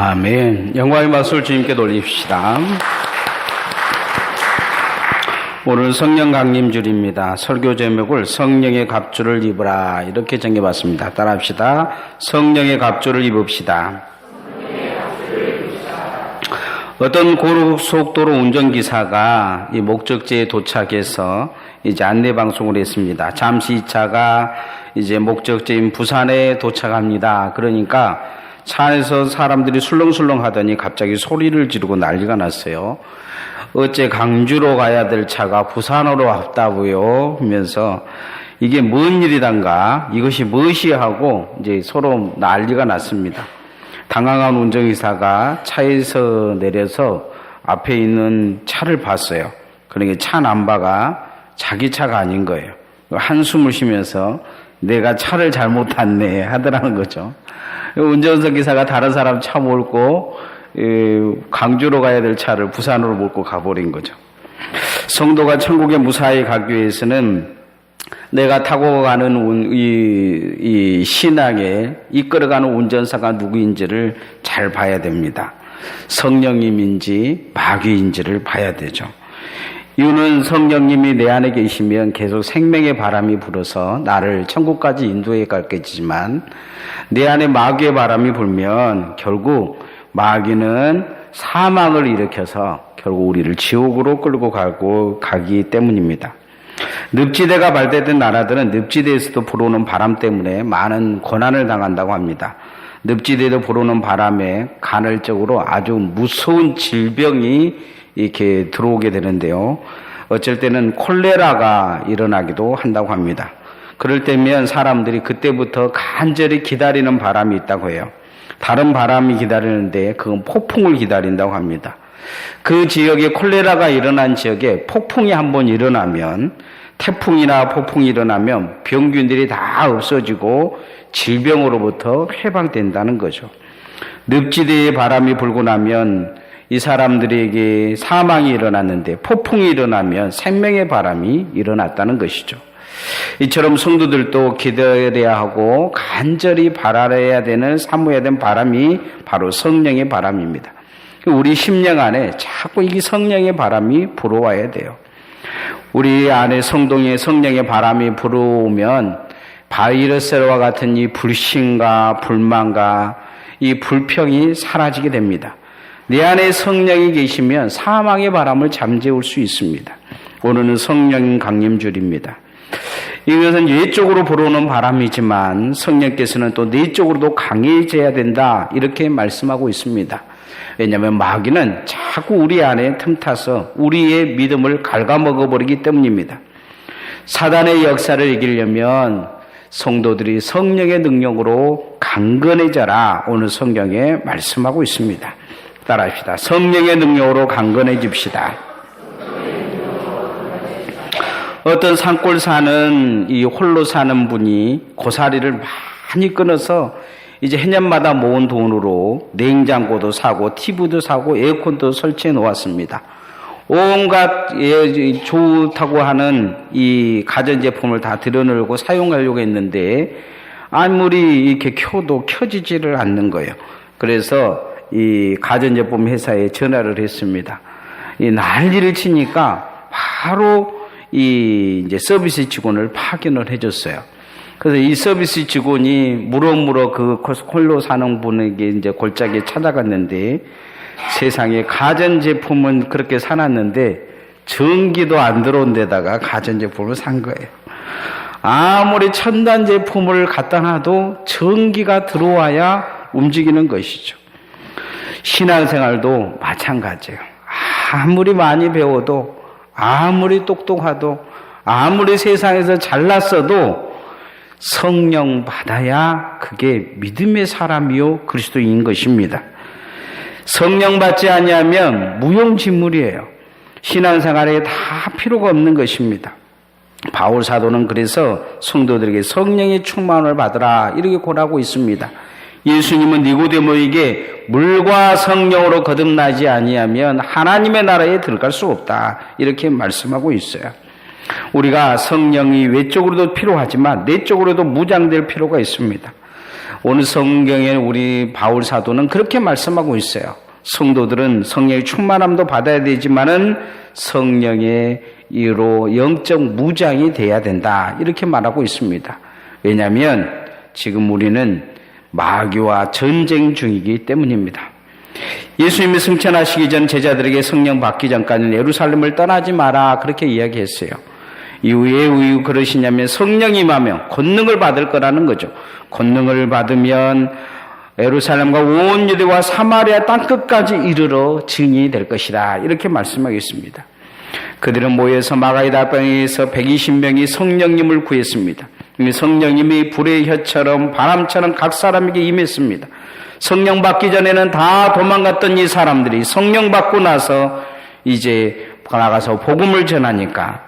아멘. 영광의 말씀을 주님께 돌립시다. 오늘 성령 강림주일입니다. 설교 제목을 성령의 갑주를 입으라 이렇게 정해봤습니다. 따라합시다. 성령의 갑주를 입읍시다. 어떤 고속도로 운전기사가 이 목적지에 도착해서 이제 안내방송을 했습니다. 잠시 이 차가 이제 목적지인 부산에 도착합니다. 그러니까 차 안에서 사람들이 술렁술렁 하더니 갑자기 소리를 지르고 난리가 났어요. 어째 강주로 가야 될 차가 부산으로 왔다고요? 하면서 이게 뭔 일이단가? 이것이 무엇이 하고 이제 서로 난리가 났습니다. 당황한 운전기사가 차에서 내려서 앞에 있는 차를 봤어요. 그러니까 차 남바가 자기 차가 아닌 거예요. 한숨을 쉬면서 내가 차를 잘못 탔네 하더라는 거죠. 운전석 기사가 다른 사람 차 몰고 강주로 가야 될 차를 부산으로 몰고 가버린 거죠. 성도가 천국에 무사히 가기 위해서는 내가 타고 가는 이 신앙에 이끌어가는 운전사가 누구인지를 잘 봐야 됩니다. 성령님인지 마귀인지를 봐야 되죠. 이유는 성령님이 내 안에 계시면 계속 생명의 바람이 불어서 나를 천국까지 인도해 갈겠지만 내 안에 마귀의 바람이 불면 결국 마귀는 사망을 일으켜서 결국 우리를 지옥으로 끌고 가기 때문입니다. 늪지대가 발달된 나라들은 늪지대에서도 불어오는 바람 때문에 많은 고난을 당한다고 합니다. 늪지대에도 불어오는 바람에 간헐적으로 아주 무서운 질병이 이렇게 들어오게 되는데요. 어쩔 때는 콜레라가 일어나기도 한다고 합니다. 그럴 때면 사람들이 그때부터 간절히 기다리는 바람이 있다고 해요. 다른 바람이 기다리는데 그건 폭풍을 기다린다고 합니다. 그 지역에 콜레라가 일어난 지역에 폭풍이 한번 일어나면, 태풍이나 폭풍이 일어나면 병균들이 다 없어지고 질병으로부터 해방된다는 거죠. 늪지대에 바람이 불고 나면 이 사람들에게 사망이 일어났는데 폭풍이 일어나면 생명의 바람이 일어났다는 것이죠. 이처럼 성도들도 기다려야 하고 간절히 바라야 되는 사모해야 되는 바람이 바로 성령의 바람입니다. 우리 심령 안에 자꾸 이 성령의 바람이 불어와야 돼요. 우리 안에 성동에 성령의 바람이 불어오면 바이러스와 같은 이 불신과 불만과 이 불평이 사라지게 됩니다. 내 안에 성령이 계시면 사망의 바람을 잠재울 수 있습니다. 오늘은 성령 강림주일입니다. 이것은 외적으로 불어오는 바람이지만 성령께서는 또 내적으로도 강해져야 된다 이렇게 말씀하고 있습니다. 왜냐하면 마귀는 자꾸 우리 안에 틈타서 우리의 믿음을 갉아먹어버리기 때문입니다. 사단의 역사를 이기려면 성도들이 성령의 능력으로 강건해져라 오늘 성경에 말씀하고 있습니다. 따라합시다. 성령의 능력으로 강건해집시다. 어떤 산골 사는 이 홀로 사는 분이 고사리를 많이 끊어서 이제 해년마다 모은 돈으로 냉장고도 사고 TV도 사고 에어컨도 설치해 놓았습니다. 온갖 좋다고 하는 이 가전제품을 다 들여놓고 사용하려고 했는데 아무리 이렇게 켜도 켜지지를 않는 거예요. 그래서 이 가전제품 회사에 전화를 했습니다. 이 난리를 치니까 바로 이제 서비스 직원을 파견을 해줬어요. 그래서 이 서비스 직원이 무럭무럭 그 홀로 사는 분에게 이제 골짜기에 찾아갔는데 세상에 가전제품은 그렇게 사놨는데 전기도 안 들어온 데다가 가전제품을 산 거예요. 아무리 첨단 제품을 갖다 놔도 전기가 들어와야 움직이는 것이죠. 신앙생활도 마찬가지예요. 아무리 많이 배워도 아무리 똑똑하도 아무리 세상에서 잘났어도 성령 받아야 그게 믿음의 사람이요 그리스도인인 것입니다. 성령 받지 아니하면 무용지물이에요. 신앙생활에 다 필요가 없는 것입니다. 바울 사도는 그래서 성도들에게 성령의 충만을 받으라 이렇게 권하고 있습니다. 예수님은 니고데모에게 물과 성령으로 거듭나지 아니하면 하나님의 나라에 들어갈 수 없다 이렇게 말씀하고 있어요. 우리가 성령이 외적으로도 필요하지만 내적으로도 무장될 필요가 있습니다. 오늘 성경에 우리 바울 사도는 그렇게 말씀하고 있어요. 성도들은 성령의 충만함도 받아야 되지만은 성령의 이로 영적 무장이 돼야 된다. 이렇게 말하고 있습니다. 왜냐하면 지금 우리는 마귀와 전쟁 중이기 때문입니다. 예수님이 승천하시기 전 제자들에게 성령 받기 전까지는 예루살렘을 떠나지 마라. 그렇게 이야기했어요. 이후에 그러시냐면 성령이 임하면 권능을 받을 거라는 거죠. 권능을 받으면 예루살렘과 온 유대와 사마리아 땅끝까지 이르러 증인이 될 것이다. 이렇게 말씀하고 있습니다. 그들은 모여서 마가이다 땅에서 120명이 성령님을 구했습니다. 성령님이 불의 혀처럼 바람처럼 각 사람에게 임했습니다. 성령 받기 전에는 다 도망갔던 이 사람들이 성령 받고 나서 이제 나가서 복음을 전하니까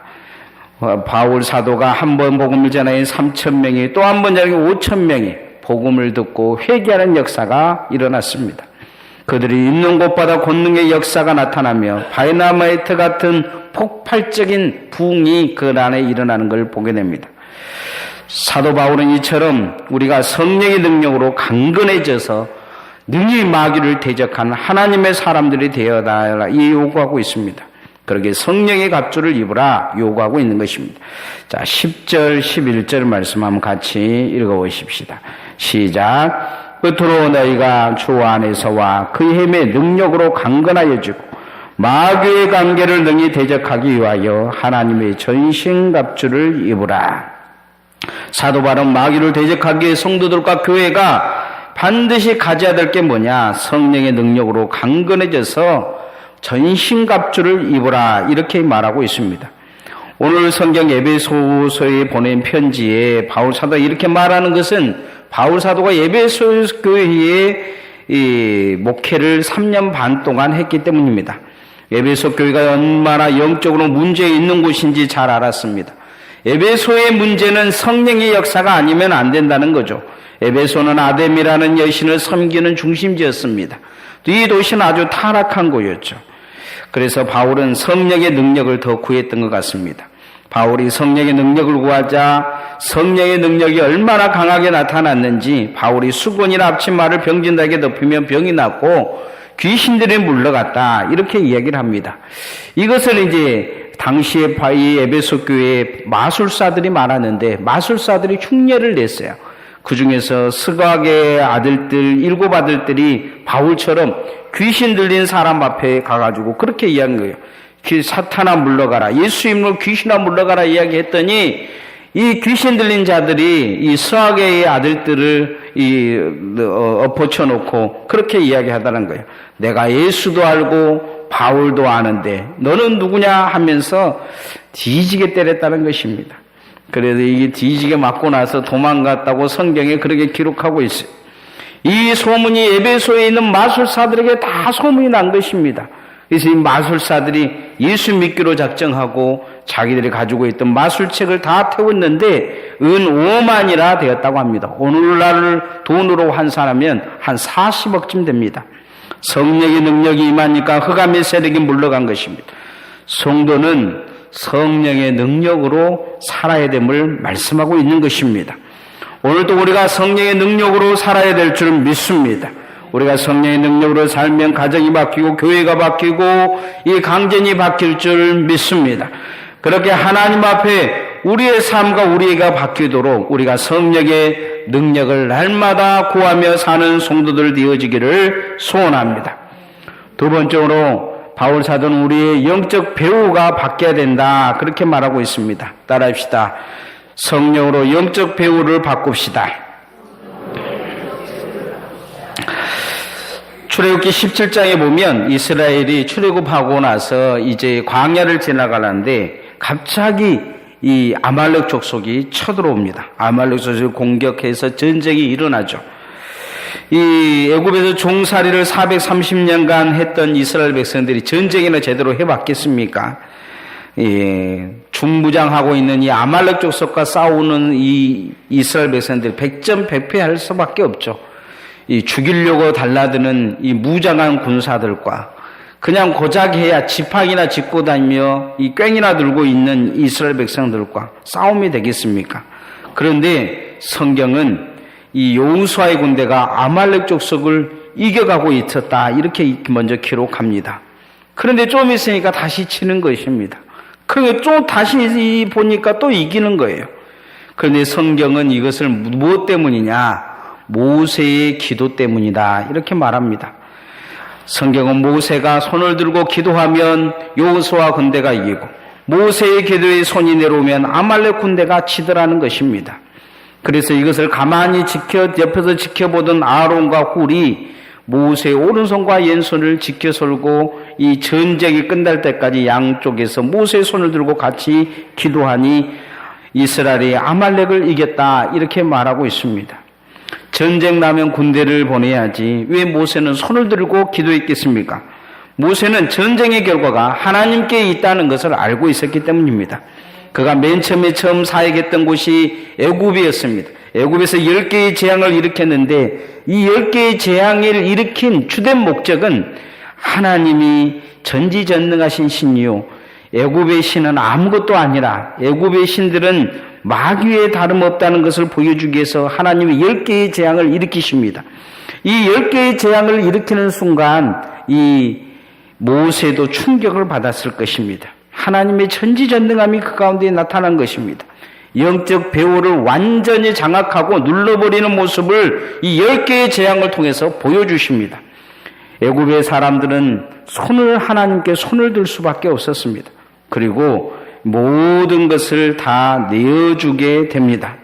바울 사도가 한 번 복음을 전하니 3,000명이 또 한 번 전하니 5,000명이 복음을 듣고 회개하는 역사가 일어났습니다. 그들이 있는 곳마다 권능의 역사가 나타나며 다이나마이트 같은 폭발적인 부흥이 그 안에 일어나는 걸 보게 됩니다. 사도 바울은 이처럼 우리가 성령의 능력으로 강건해져서 능히 마귀를 대적하는 하나님의 사람들이 되어달라 이 요구하고 있습니다. 그러게 성령의 갑주를 입으라 요구하고 있는 것입니다. 자, 10절 11절 말씀 한번 같이 읽어보십시다. 시작. 끝으로 너희가 주 안에서와 그의 힘의 능력으로 강건하여지고 마귀의 관계를 능히 대적하기 위하여 하나님의 전신갑주를 입으라. 사도 바울은 마귀를 대적하기 위해 성도들과 교회가 반드시 가져야 될 게 뭐냐? 성령의 능력으로 강건해져서 전신갑주를 입으라 이렇게 말하고 있습니다. 오늘 성경 에베소서에 보낸 편지에 바울 사도가 이렇게 말하는 것은 바울 사도가 에베소 교회의 이 목회를 3년 반 동안 했기 때문입니다. 에베소 교회가 얼마나 영적으로 문제 있는 곳인지 잘 알았습니다. 에베소의 문제는 성령의 역사가 아니면 안 된다는 거죠. 에베소는 아데미라는 여신을 섬기는 중심지였습니다. 이 도시는 아주 타락한 곳이었죠. 그래서 바울은 성령의 능력을 더 구했던 것 같습니다. 바울이 성령의 능력을 구하자 성령의 능력이 얼마나 강하게 나타났는지 바울이 수건이나 앞치마를 병진들에게 덮으면 병이 났고 귀신들이 물러갔다 이렇게 이야기를 합니다. 이것을 이제 당시에 이 에베소 교회에 마술사들이 많았는데 마술사들이 흉내를 냈어요. 그 중에서 스각의 아들들 7 아들들이 바울처럼 귀신 들린 사람 앞에 가가지고 그렇게 이야기한 거예요. 사탄아 물러가라, 예수 이름으로 귀신아 물러가라 이야기했더니 이 귀신 들린 자들이 이 스각의 아들들을 엎어쳐놓고 그렇게 이야기하다는 거예요. 내가 예수도 알고 바울도 아는데 너는 누구냐 하면서 뒤지게 때렸다는 것입니다. 그래서 이게 뒤지게 맞고 나서 도망갔다고 성경에 그렇게 기록하고 있어요. 이 소문이 에베소에 있는 마술사들에게 다 소문이 난 것입니다. 그래서 이 마술사들이 예수 믿기로 작정하고 자기들이 가지고 있던 마술책을 다 태웠는데 은 5만이나 되었다고 합니다. 오늘날 돈으로 환산하면 한 40억쯤 됩니다. 성령의 능력이 임하니까 흑암의 세력이 물러간 것입니다. 성도는 성령의 능력으로 살아야 됨을 말씀하고 있는 것입니다. 오늘도 우리가 성령의 능력으로 살아야 될 줄 믿습니다. 우리가 성령의 능력으로 살면 가정이 바뀌고 교회가 바뀌고 이 강전이 바뀔 줄 믿습니다. 그렇게 하나님 앞에 우리의 삶과 우리가 바뀌도록 우리가 성령의 능력을 날마다 구하며 사는 성도들 되어지기를 소원합니다. 두 번째로 바울 사도는 우리의 영적 배우가 바뀌어야 된다 그렇게 말하고 있습니다. 따라합시다. 성령으로 영적 배우를 바꿉시다. 출애굽기 17장에 보면 이스라엘이 출애굽하고 나서 이제 광야를 지나가는데 갑자기 이 아말렉 족속이 쳐들어옵니다. 아말렉 족속을 공격해서 전쟁이 일어나죠. 이 애굽에서 종살이를 430년간 했던 이스라엘 백성들이 전쟁이나 제대로 해봤겠습니까? 중무장하고 있는 이 아말렉 족속과 싸우는 이 이스라엘 백성들이 백전백패할 수밖에 없죠. 이 죽이려고 달라드는 이 무장한 군사들과 그냥 고작 해야 지팡이나 짚고 다니며 이 꽹이나 들고 있는 이스라엘 백성들과 싸움이 되겠습니까? 그런데 성경은 이 여호수아의 군대가 아말렉 족속을 이겨가고 있었다. 이렇게 먼저 기록합니다. 그런데 좀 있으니까 다시 치는 것입니다. 그러니까 좀 다시 보니까 또 이기는 거예요. 그런데 성경은 이것을 무엇 때문이냐? 모세의 기도 때문이다. 이렇게 말합니다. 성경은 모세가 손을 들고 기도하면 여호수아 군대가 이기고 모세의 기도에 손이 내려오면 아말렉 군대가 치더라는 것입니다. 그래서 이것을 가만히 옆에서 지켜보던 아론과 훌이 모세의 오른손과 왼손을 지켜설고 이 전쟁이 끝날 때까지 양쪽에서 모세의 손을 들고 같이 기도하니 이스라엘이 아말렉을 이겼다. 이렇게 말하고 있습니다. 전쟁 나면 군대를 보내야지 왜 모세는 손을 들고 기도했겠습니까? 모세는 전쟁의 결과가 하나님께 있다는 것을 알고 있었기 때문입니다. 그가 맨 처음에 사역했던 곳이 애굽이었습니다. 애굽에서 10개의 재앙을 일으켰는데 이 10개의 재앙을 일으킨 주된 목적은 하나님이 전지전능하신 신이요 애굽의 신은 아무것도 아니라 애굽의 신들은 마귀에 다름없다는 것을 보여주기 위해서 하나님이 10개의 재앙을 일으키십니다. 이 10개의 재앙을 일으키는 순간 이 모세도 충격을 받았을 것입니다. 하나님의 전지전능함이 그 가운데 나타난 것입니다. 영적 배후를 완전히 장악하고 눌러버리는 모습을 이 10개의 재앙을 통해서 보여주십니다. 애굽의 사람들은 하나님께 손을 들 수밖에 없었습니다. 그리고 모든 것을 다 내어주게 됩니다.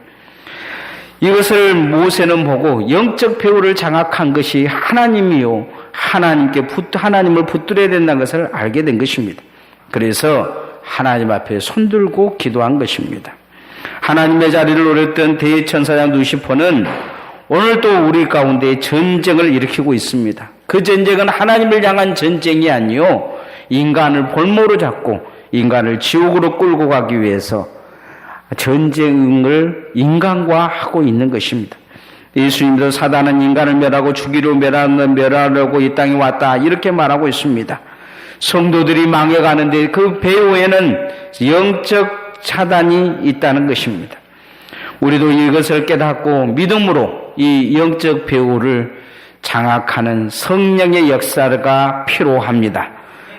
이것을 모세는 보고 영적 배후를 장악한 것이 하나님이요 하나님을 붙들어야 된다는 것을 알게 된 것입니다. 그래서 하나님 앞에 손들고 기도한 것입니다. 하나님의 자리를 노렸던 대천사장 루시퍼는 오늘도 우리 가운데 전쟁을 일으키고 있습니다. 그 전쟁은 하나님을 향한 전쟁이 아니요 인간을 볼모로 잡고 인간을 지옥으로 끌고 가기 위해서 전쟁을 인간과 하고 있는 것입니다. 예수님도 사단은 인간을 멸하고 죽이려 멸하려고 이 땅에 왔다 이렇게 말하고 있습니다. 성도들이 망해가는데 그 배후에는 영적 차단이 있다는 것입니다. 우리도 이것을 깨닫고 믿음으로 이 영적 배후를 장악하는 성령의 역사가 필요합니다.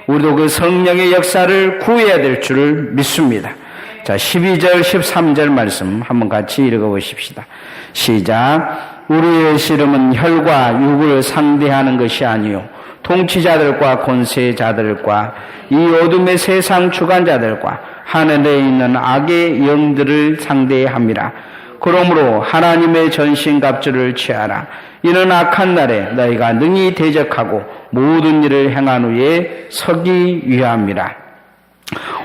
우리도 그 성령의 역사를 구해야 될 줄을 믿습니다. 자, 12절, 13절 말씀 한번 같이 읽어보십시다. 시작. 우리의 씨름은 혈과 육을 상대하는 것이 아니요 통치자들과 권세자들과 이 어둠의 세상 주관자들과 하늘에 있는 악의 영들을 상대함이라. 그러므로 하나님의 전신갑주를 취하라. 이는 악한 날에 너희가 능히 대적하고 모든 일을 행한 후에 서기 위함이라.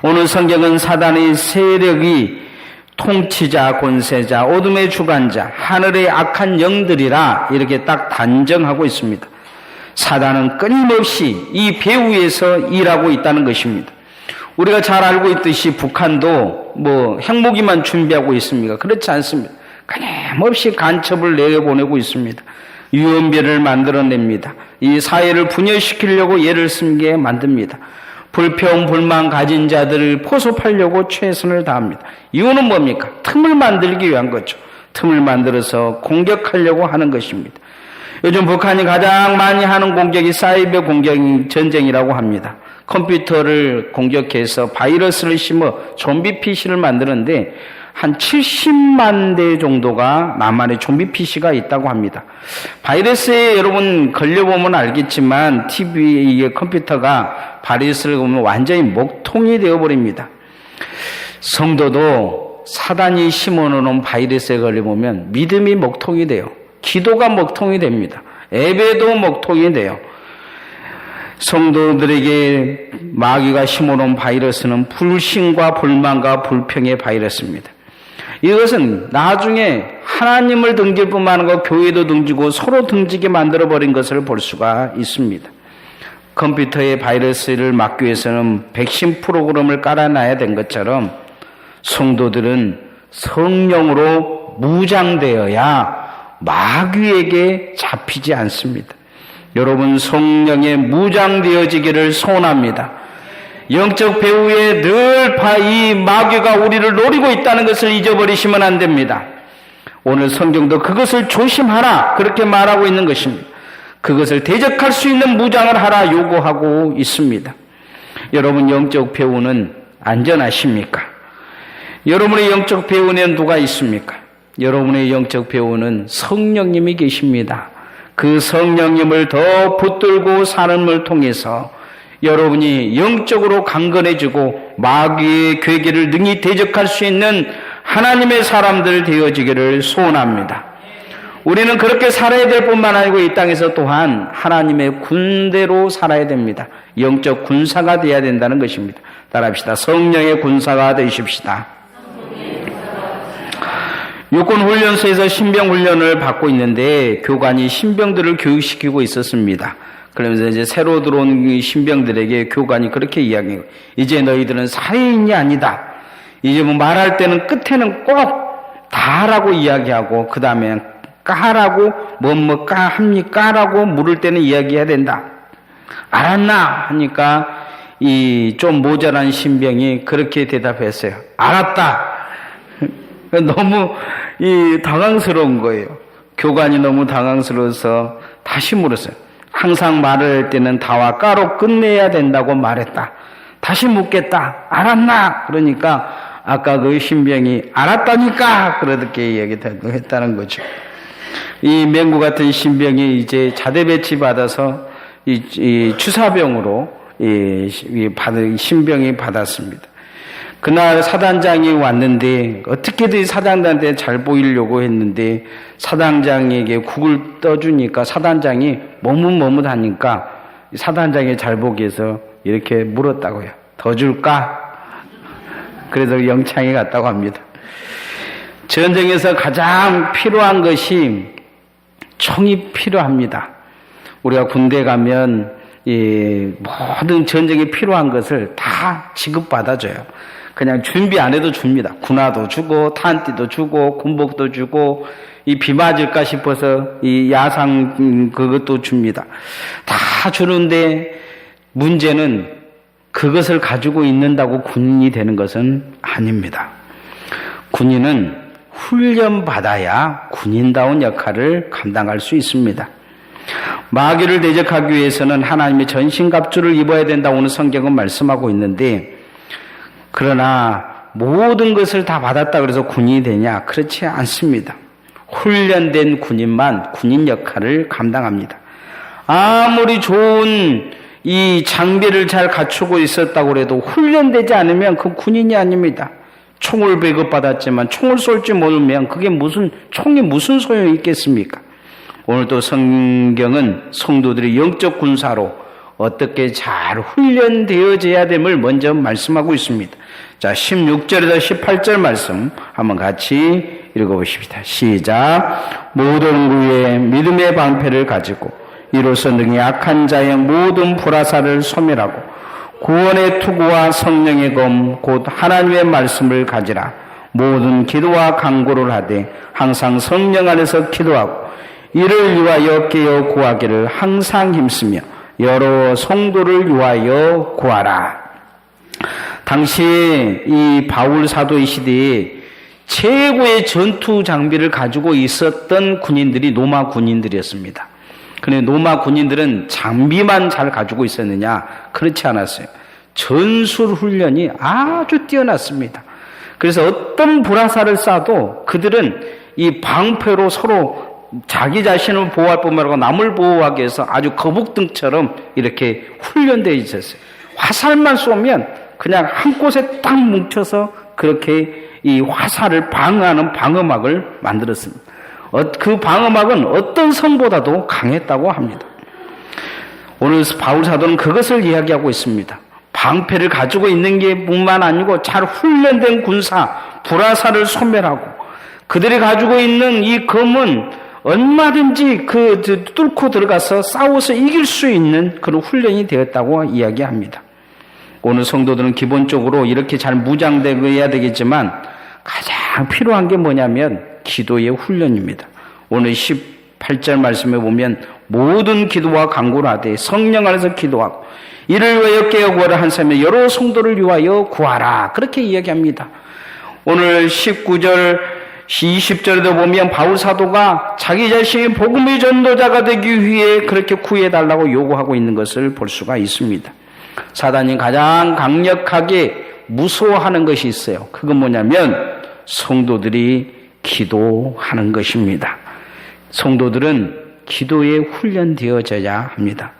오늘 성경은 사단의 세력이 통치자, 권세자, 어둠의 주관자, 하늘의 악한 영들이라 이렇게 딱 단정하고 있습니다. 사단은 끊임없이 이 배후에서 일하고 있다는 것입니다. 우리가 잘 알고 있듯이 북한도 핵무기만 준비하고 있습니까? 그렇지 않습니다. 끊임없이 간첩을 내보내고 있습니다. 유언비를 만들어냅니다. 이 사회를 분열시키려고 예를 쓰게 만듭니다. 불평, 불만 가진 자들을 포섭하려고 최선을 다합니다. 이유는 뭡니까? 틈을 만들기 위한 거죠. 틈을 만들어서 공격하려고 하는 것입니다. 요즘 북한이 가장 많이 하는 공격이 사이버 공격 전쟁이라고 합니다. 컴퓨터를 공격해서 바이러스를 심어 좀비 PC를 만드는데 한 70만 대 정도가 나만의 좀비 PC가 있다고 합니다. 바이러스에 여러분 걸려보면 알겠지만 TV, 컴퓨터가 바이러스를 보면 완전히 먹통이 되어버립니다. 성도도 사단이 심어놓은 바이러스에 걸려보면 믿음이 먹통이 돼요. 기도가 먹통이 됩니다. 예배도 먹통이 돼요. 성도들에게 마귀가 심어놓은 바이러스는 불신과 불만과 불평의 바이러스입니다. 이것은 나중에 하나님을 등질 뿐만 아니라 교회도 등지고 서로 등지게 만들어버린 것을 볼 수가 있습니다. 컴퓨터의 바이러스를 막기 위해서는 백신 프로그램을 깔아놔야 된 것처럼 성도들은 성령으로 무장되어야 마귀에게 잡히지 않습니다. 여러분 성령에 무장되어지기를 소원합니다. 영적 배후에 늘 이 마귀가 우리를 노리고 있다는 것을 잊어버리시면 안 됩니다. 오늘 성경도 그것을 조심하라 그렇게 말하고 있는 것입니다. 그것을 대적할 수 있는 무장을 하라 요구하고 있습니다. 여러분 영적 배우는 안전하십니까? 여러분의 영적 배우는 누가 있습니까? 여러분의 영적 배우는 성령님이 계십니다. 그 성령님을 더 붙들고 삶을 통해서 여러분이 영적으로 강건해지고 마귀의 괴계를 능히 대적할 수 있는 하나님의 사람들 되어지기를 소원합니다. 우리는 그렇게 살아야 될 뿐만 아니고 이 땅에서 또한 하나님의 군대로 살아야 됩니다. 영적 군사가 되어야 된다는 것입니다. 따라합시다. 성령의 군사가 되십시다. 육군훈련소에서 신병훈련을 받고 있는데 교관이 신병들을 교육시키고 있었습니다. 그러면서 이제 새로 들어온 신병들에게 교관이 그렇게 이야기해요. 이제 너희들은 살인이 아니다. 이제 뭐 말할 때는 끝에는 꼭 다라고 이야기하고 그 다음에 까라고 합니까라고 물을 때는 이야기해야 된다. 알았나 하니까 이 좀 모자란 신병이 그렇게 대답했어요. 알았다. 너무 당황스러운 거예요. 교관이 너무 당황스러워서 다시 물었어요. 항상 말을 할 때는 다와 까로 끝내야 된다고 말했다. 다시 묻겠다. 알았나? 그러니까 아까 그 신병이 알았다니까 그렇게 얘기했다는 거죠. 이 맹구 같은 신병이 이제 자대 배치 받아서 이 추사병으로 신병이 받았습니다. 그날 사단장이 왔는데 어떻게든 사단장한테 잘 보이려고 했는데 사단장에게 국을 떠주니까 사단장이 머뭇머뭇하니까 사단장이 잘 보기 위해서 이렇게 물었다고요. 더 줄까? 그래서 영창에 갔다고 합니다. 전쟁에서 가장 필요한 것이 총이 필요합니다. 우리가 군대 가면 모든 전쟁에 필요한 것을 다 지급받아줘요. 그냥 준비 안 해도 줍니다. 군화도 주고 탄띠도 주고 군복도 주고 이 비 맞을까 싶어서 이 야상 그것도 줍니다. 다 주는데 문제는 그것을 가지고 있는다고 군인이 되는 것은 아닙니다. 군인은 훈련받아야 군인다운 역할을 감당할 수 있습니다. 마귀를 대적하기 위해서는 하나님의 전신갑주를 입어야 된다고 오늘 성경은 말씀하고 있는데 그러나 모든 것을 다 받았다 그래서 군인이 되냐? 그렇지 않습니다. 훈련된 군인만 군인 역할을 감당합니다. 아무리 좋은 이 장비를 잘 갖추고 있었다고 해도 훈련되지 않으면 그 군인이 아닙니다. 총을 배급받았지만 총을 쏠지 모르면 그게 총이 무슨 소용이 있겠습니까? 오늘도 성경은 성도들이 영적 군사로 어떻게 잘 훈련되어져야 됨을 먼저 말씀하고 있습니다. 자, 16절에서 18절 말씀 한번 같이 읽어보십시다. 시작. 모든 구에 믿음의 방패를 가지고 이로써 능히 악한 자의 모든 불화살을 소멸하고 구원의 투구와 성령의 검 곧 하나님의 말씀을 가지라. 모든 기도와 간구를 하되 항상 성령 안에서 기도하고 이를 위하여 깨어 구하기를 항상 힘쓰며 여러 성도를 위하여 구하라. 당시에 이 바울 사도의 시대에 최고의 전투 장비를 가지고 있었던 군인들이 로마 군인들이었습니다. 그런데 로마 군인들은 장비만 잘 가지고 있었느냐? 그렇지 않았어요. 전술 훈련이 아주 뛰어났습니다. 그래서 어떤 불화살을 쏴도 그들은 이 방패로 서로 자기 자신을 보호할 뿐만 아니라 남을 보호하기 위해서 아주 거북등처럼 이렇게 훈련되어 있었어요. 화살만 쏘면 그냥 한 곳에 딱 뭉쳐서 그렇게 이 화살을 방어하는 방어막을 만들었습니다. 그 방어막은 어떤 성보다도 강했다고 합니다. 오늘 바울 사도는 그것을 이야기하고 있습니다. 방패를 가지고 있는 게 뿐만 아니고 잘 훈련된 군사, 불화살을 소멸하고 그들이 가지고 있는 이 검은 얼마든지 뚫고 들어가서 싸워서 이길 수 있는 그런 훈련이 되었다고 이야기합니다. 오늘 성도들은 기본적으로 이렇게 잘 무장되어야 되겠지만 가장 필요한 게 뭐냐면 기도의 훈련입니다. 오늘 18절 말씀에 보면 모든 기도와 간구를 하되 성령 안에서 기도하고 이를 위하여 깨어 구하라 한 사람이 여러 성도를 위하여 구하라. 그렇게 이야기합니다. 오늘 19절 20절에도 보면 바울 사도가 자기 자신이 복음의 전도자가 되기 위해 그렇게 구해달라고 요구하고 있는 것을 볼 수가 있습니다. 사단이 가장 강력하게 무서워하는 것이 있어요. 그건 뭐냐면 성도들이 기도하는 것입니다. 성도들은 기도에 훈련되어져야 합니다.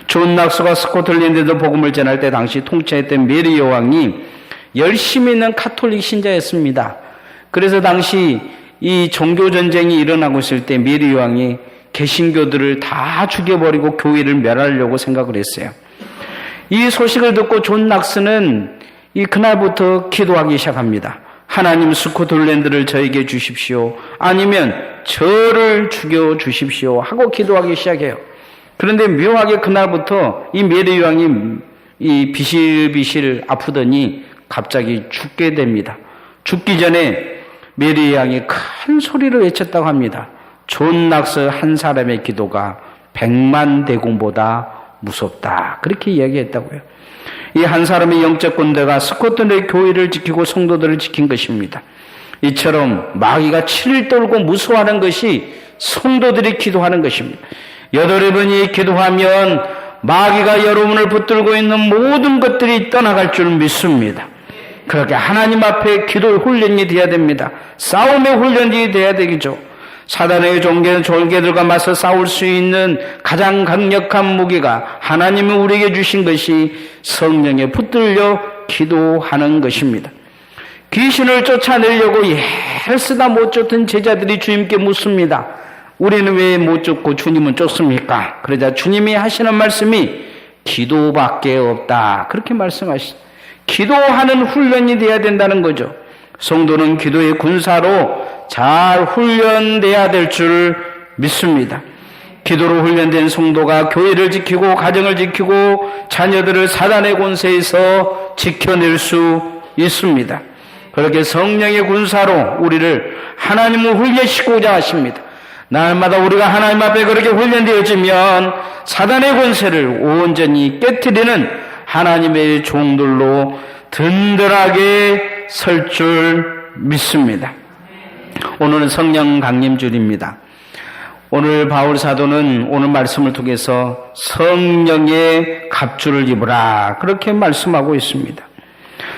존 낙스가 스코틀랜드에서 복음을 전할 때 당시 통치했던 메리 여왕이 열심히 있는 카톨릭 신자였습니다. 그래서 당시 이 종교전쟁이 일어나고 있을 때 메리 여왕이 개신교들을 다 죽여버리고 교회를 멸하려고 생각을 했어요. 이 소식을 듣고 존 낙스는 그날부터 기도하기 시작합니다. 하나님, 스코틀랜드를 저에게 주십시오. 아니면 저를 죽여 주십시오. 하고 기도하기 시작해요. 그런데 묘하게 그날부터 이 메리 여왕이 비실비실 아프더니 갑자기 죽게 됩니다. 죽기 전에 메리 여왕이 큰 소리로 외쳤다고 합니다. 존 낙스 한 사람의 기도가 100만 대군보다 무섭다. 그렇게 이야기했다고요. 이 한 사람의 영적 군대가 스코틀랜드 교회를 지키고 성도들을 지킨 것입니다. 이처럼 마귀가 치를 떨고 무서워하는 것이 성도들이 기도하는 것입니다. 8번이 기도하면 마귀가 여러분을 붙들고 있는 모든 것들이 떠나갈 줄 믿습니다. 그렇게 하나님 앞에 기도의 훈련이 되어야 됩니다. 싸움의 훈련이 되어야 되겠죠. 사단의 졸개들과 맞서 싸울 수 있는 가장 강력한 무기가 하나님이 우리에게 주신 것이 성령에 붙들려 기도하는 것입니다. 귀신을 쫓아내려고 애를 쓰다 못 쫓던 제자들이 주님께 묻습니다. 우리는 왜 못 쫓고 주님은 쫓습니까? 그러자 주님이 하시는 말씀이 기도밖에 없다. 그렇게 말씀하시죠. 기도하는 훈련이 되어야 된다는 거죠. 성도는 기도의 군사로 잘 훈련돼야 될 줄 믿습니다. 기도로 훈련된 성도가 교회를 지키고 가정을 지키고 자녀들을 사단의 권세에서 지켜낼 수 있습니다. 그렇게 성령의 군사로 우리를 하나님을 훈련시키고자 하십니다. 날마다 우리가 하나님 앞에 그렇게 훈련되어지면 사단의 권세를 온전히 깨트리는 하나님의 종들로 든든하게 설 줄 믿습니다. 오늘은 성령 강림주일입니다. 오늘 바울 사도는 오늘 말씀을 통해서 성령의 갑주를 입으라 그렇게 말씀하고 있습니다.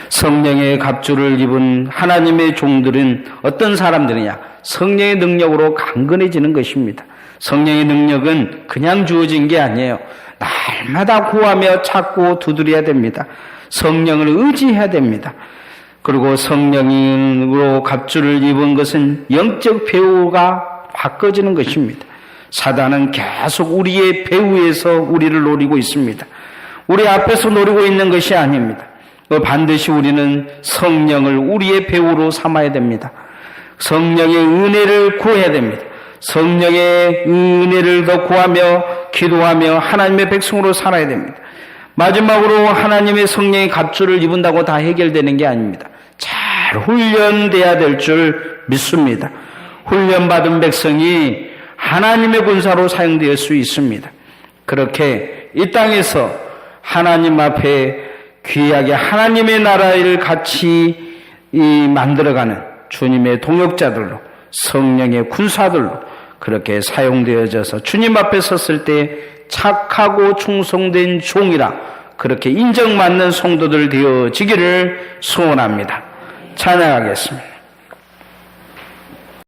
성령의 갑주를 입은 하나님의 종들은 어떤 사람들이냐? 성령의 능력으로 강건해지는 것입니다. 성령의 능력은 그냥 주어진 게 아니에요. 날마다 구하며 찾고 두드려야 됩니다. 성령을 의지해야 됩니다. 그리고 성령으로 갑주를 입은 것은 영적 배후가 바꿔지는 것입니다. 사단은 계속 우리의 배후에서 우리를 노리고 있습니다. 우리 앞에서 노리고 있는 것이 아닙니다. 반드시 우리는 성령을 우리의 배후로 삼아야 됩니다. 성령의 은혜를 구해야 됩니다. 성령의 은혜를 더 구하며 기도하며 하나님의 백성으로 살아야 됩니다. 마지막으로 하나님의 성령의 갑주를 입은다고 다 해결되는 게 아닙니다. 잘 훈련돼야 될 줄 믿습니다. 훈련받은 백성이 하나님의 군사로 사용될 수 있습니다. 그렇게 이 땅에서 하나님 앞에 귀하게 하나님의 나라를 같이 만들어가는 주님의 동역자들로 성령의 군사들로 그렇게 사용되어져서 주님 앞에 섰을 때 착하고 충성된 종이라 그렇게 인정받는 성도들 되어지기를 소원합니다. 찬양하겠습니다.